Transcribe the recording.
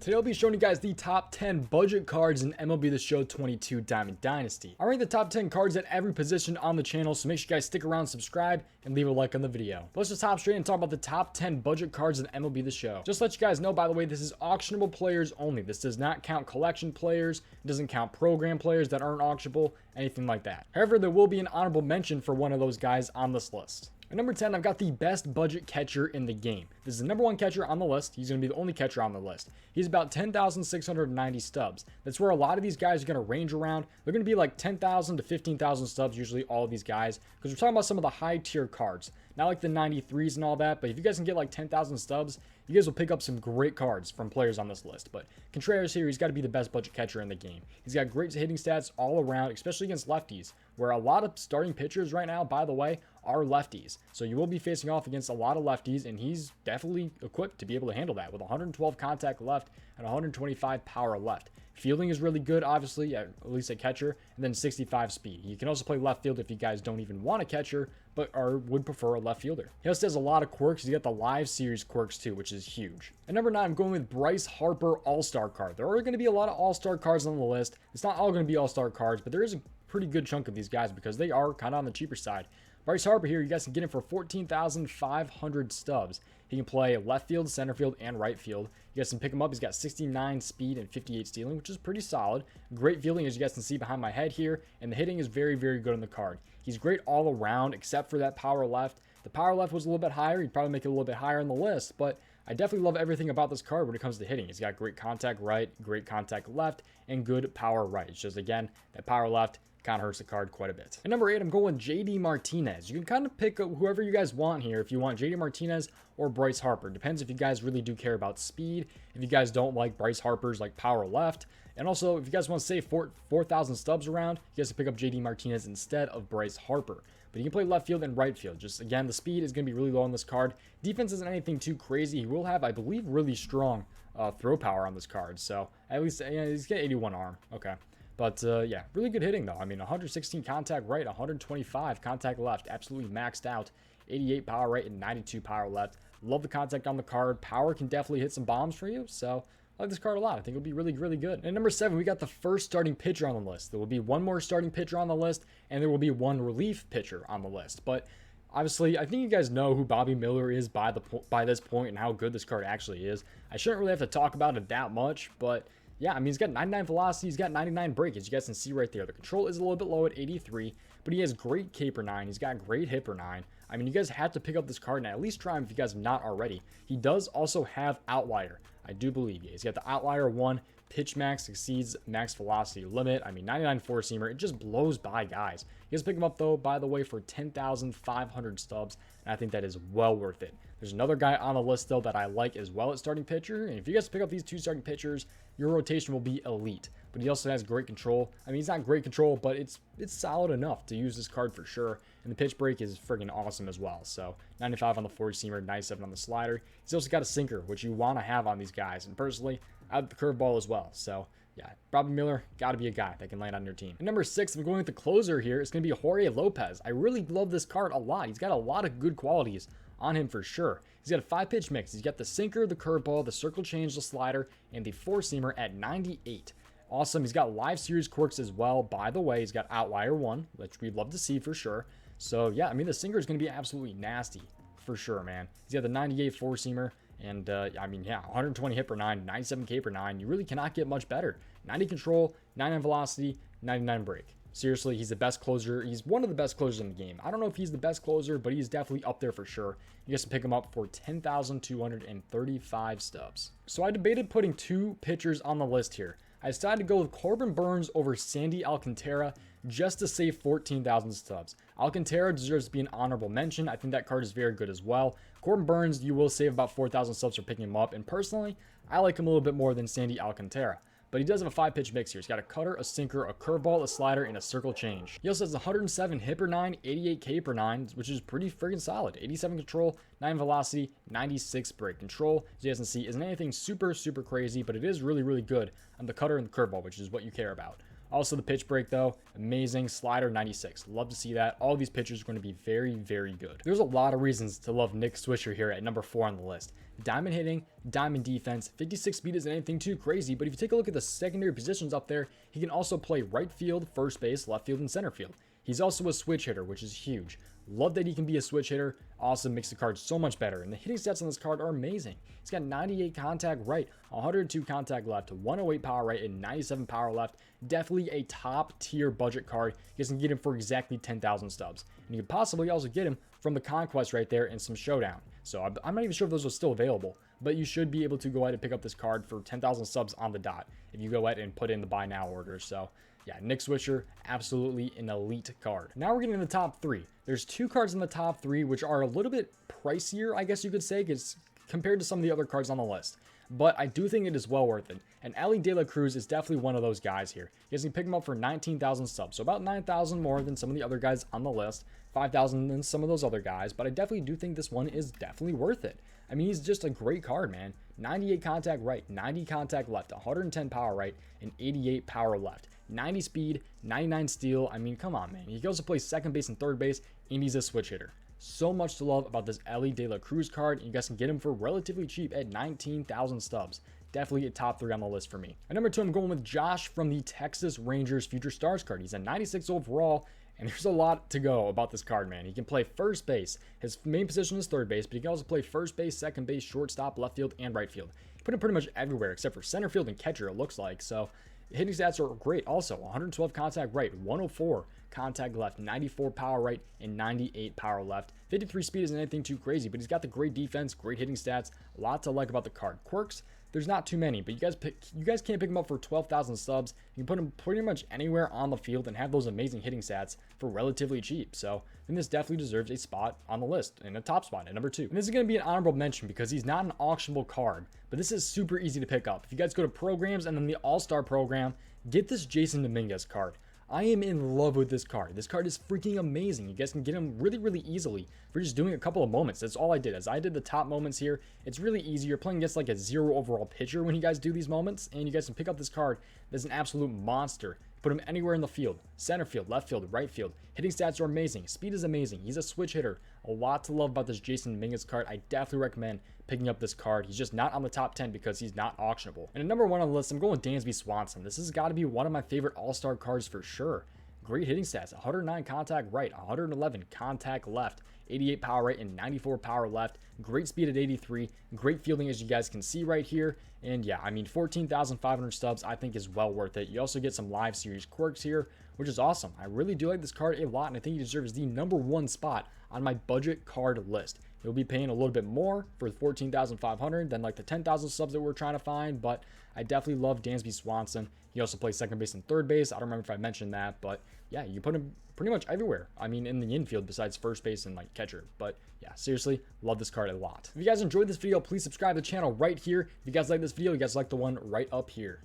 Today I'll be showing you guys the top 10 budget cards in MLB The Show 22 Diamond Dynasty. I rank the top 10 cards at every position on the channel, so make sure you guys stick around, subscribe, and leave a like on the video. Let's just hop straight and talk about the top 10 budget cards in MLB The Show. Just to let you guys know, by the way, this is auctionable players only. This does not count collection players, it doesn't count program players that aren't auctionable, anything like that. However, there will be an honorable mention for one of those guys on this list. At number 10, I've got the best budget catcher in the game. This is the number one catcher on the list. He's going to be the only catcher on the list. He's about 10,690 stubs. That's where a lot of these guys are going to range around. They're going to be like 10,000 to 15,000 stubs, usually all of these guys, because we're talking about some of the high tier cards. Not like the 93s and all that, but if you guys can get like 10,000 stubs, you guys will pick up some great cards from players on this list. But Contreras here, he's got to be the best budget catcher in the game. He's got great hitting stats all around, especially against lefties, where a lot of starting pitchers right now, by the way, are lefties. So you will be facing off against a lot of lefties, and he's definitely equipped to be able to handle that with 112 contact left and 125 power left. Fielding is really good, obviously, at least a catcher, and then 65 speed. You can also play left field if you guys don't even want a catcher, but would prefer a left fielder. He also has a lot of quirks. You got the live series quirks too, which is huge. At number 9, I'm going with Bryce Harper All-Star card. There are going to be a lot of All-Star cards on the list. It's not all going to be All-Star cards, but there is a pretty good chunk of these guys because they are kind of on the cheaper side. Bryce Harper here, you guys can get him for 14,500 stubs. He can play left field, center field, and right field. You guys can pick him up. He's got 69 speed and 58 stealing, which is pretty solid. Great fielding, as you guys can see behind my head here, and the hitting is very, very good on the card. He's great all around, except for that power left. The power left was a little bit higher. He'd probably make it a little bit higher on the list, but I definitely love everything about this card when it comes to hitting. He's got great contact right, great contact left, and good power right. It's just, again, that power left kind of hurts the card quite a bit. At number 8, I'm going JD Martinez. You can kind of pick whoever you guys want here. If you want JD Martinez or Bryce Harper. Depends if you guys really do care about speed. If you guys don't like Bryce Harper's like power left. And also, if you guys want to save 4,000 stubs around, you guys can pick up JD Martinez instead of Bryce Harper. But you can play left field and right field. Just, again, the speed is going to be really low on this card. Defense isn't anything too crazy. He will have, I believe, really strong throw power on this card. So, at least, he's got 81 arm. Okay. But, yeah, really good hitting, though. I mean, 116 contact right, 125 contact left. Absolutely maxed out. 88 power right and 92 power left. Love the contact on the card. Power can definitely hit some bombs for you. So, I like this card a lot. I think it'll be really, really good. At number 7, we got the first starting pitcher on the list. There will be one more starting pitcher on the list, and there will be one relief pitcher on the list. But obviously, I think you guys know who Bobby Miller is by this point and how good this card actually is. I shouldn't really have to talk about it that much, but yeah, I mean, he's got 99 velocity, he's got 99 break, as you guys can see right there. The control is a little bit low at 83, but he has great K/9, he's got great hit/9. I mean, you guys have to pick up this card and at least try him if you guys have not already. He does also have Outlier, I do believe. Yeah, he's got the Outlier 1, pitch max exceeds max velocity limit. I mean, 99 four-seamer, it just blows by guys. You guys pick him up, though, by the way, for 10,500 stubs, and I think that is well worth it. There's another guy on the list, though, that I like as well at starting pitcher, and if you guys pick up these two starting pitchers, your rotation will be elite. But he also has great control. I mean, he's not great control, but it's solid enough to use this card for sure. And the pitch break is friggin' awesome as well. So 95 on the 40-seamer, 97 on the slider. He's also got a sinker, which you want to have on these guys. And personally, I have the curveball as well. So yeah, Bobby Miller, got to be a guy that can land on your team. At number 6, I'm going with the closer here. It's going to be Jorge Lopez. I really love this card a lot. He's got a lot of good qualities on him for sure. He's got a 5-pitch mix. He's got the sinker, the curveball, the circle change, the slider, and the four-seamer at 98. Awesome. He's got live series quirks as well. By the way, he's got Outlier 1, which we'd love to see for sure. So yeah, I mean, the sinker is going to be absolutely nasty for sure, man. He's got the 98 four-seamer. And, I mean, yeah, 120 hit/9, 97 K/9. You really cannot get much better. 90 control, 99 velocity, 99 break. Seriously, he's the best closer. He's one of the best closers in the game. I don't know if he's the best closer, but he's definitely up there for sure. You guys can pick him up for 10,235 stubs. So I debated putting two pitchers on the list here. I decided to go with Corbin Burnes over Sandy Alcantara just to save 14,000 stubs. Alcantara deserves to be an honorable mention. I think that card is very good as well. Corbin Burnes, you will save about 4,000 stubs for picking him up. And personally, I like him a little bit more than Sandy Alcantara. But he does have a 5-pitch mix here. He's got a cutter, a sinker, a curveball, a slider, and a circle change. He also has 107 hit/9, 88 K/9, which is pretty friggin' solid. 87 control, 9 velocity, 96 break. Control, as you guys can see, isn't anything super, super crazy, but it is really, really good on the cutter and the curveball, which is what you care about. Also, the pitch break, though, amazing. Slider, 96. Love to see that. All these pitchers are going to be very, very good. There's a lot of reasons to love Nick Swisher here at number 4 on the list. Diamond hitting, diamond defense, 56 speed isn't anything too crazy, but if you take a look at the secondary positions up there, he can also play right field, first base, left field, and center field. He's also a switch hitter, which is huge. Love that he can be a switch hitter. Also makes the card so much better. And the hitting stats on this card are amazing. He's got 98 contact right, 102 contact left, 108 power right, and 97 power left. Definitely a top tier budget card. You guys can get him for exactly 10,000 stubs. And you could possibly also get him from the Conquest right there in some Showdown. So I'm not even sure if those are still available, but you should be able to go ahead and pick up this card for 10,000 subs on the dot if you go ahead and put in the buy now order. So yeah, Nick Swisher, absolutely an elite card. Now we're getting in the top 3. There's 2 cards in the top 3 which are a little bit pricier, I guess you could say, because compared to some of the other cards on the list. But I do think it is well worth it. And Elly De La Cruz is definitely one of those guys here. You guys can pick him up for 19,000 subs, so about 9,000 more than some of the other guys on the list, 5,000 than some of those other guys, but I definitely do think this one is definitely worth it. I mean, he's just a great card, man. 98 contact right, 90 contact left, 110 power right, and 88 power left. 90 speed, 99 steal. I mean, come on, man. He can also play second base and third base, and he's a switch hitter. So much to love about this Elly De La Cruz card, and you guys can get him for relatively cheap at 19,000 stubs. Definitely a top 3 on the list for me. At number 2, I'm going with Josh from the Texas Rangers Future Stars card. He's a 96 overall, and there's a lot to go about this card, man. He can play first base. His main position is third base, but he can also play first base, second base, shortstop, left field, and right field. He put him pretty much everywhere except for center field and catcher, it looks like. So hitting stats are great. Also, 112 contact right, 104 contact left, 94 power right, and 98 power left. 53 speed isn't anything too crazy, but he's got the great defense, great hitting stats. A lot to like about the card. Quirks, there's not too many, but you guys can't pick him up for 12,000 subs. You can put him pretty much anywhere on the field and have those amazing hitting stats for relatively cheap. So I think this definitely deserves a spot on the list, and a top spot at number 2. And this is going to be an honorable mention because he's not an auctionable card, but this is super easy to pick up. If you guys go to programs and then the All-Star program, get this Jasson Dominguez card. I am in love with this card. This card is freaking amazing. You guys can get him really, really easily for just doing a couple of moments. That's all I did. As I did the top moments here, it's really easy. You're playing against like a 0 overall pitcher when you guys do these moments, and you guys can pick up this card that's an absolute monster. Put him anywhere in the field. Center field, left field, right field. Hitting stats are amazing. Speed is amazing. He's a switch hitter. A lot to love about this Jasson Dominguez card. I definitely recommend picking up this card. He's just not on the top 10 because he's not auctionable. And at number 1 on the list, I'm going with Dansby Swanson. This has got to be one of my favorite all-star cards for sure. Great hitting stats, 109 contact right, 111 contact left, 88 power right, and 94 power left. Great speed at 83, great fielding as you guys can see right here. And yeah, I mean, 14,500 stubs I think is well worth it. You also get some live series quirks here, which is awesome. I really do like this card a lot, and I think he deserves the number 1 spot on my budget card list. You'll be paying a little bit more for 14,500 than like the 10,000 subs that we're trying to find, but I definitely love Dansby Swanson. He also plays second base and third base. I don't remember if I mentioned that, but yeah, you put him pretty much everywhere. I mean, in the infield besides first base and like catcher. But yeah, seriously, love this card a lot. If you guys enjoyed this video, please subscribe to the channel right here. If you guys like this video, you guys like the one right up here.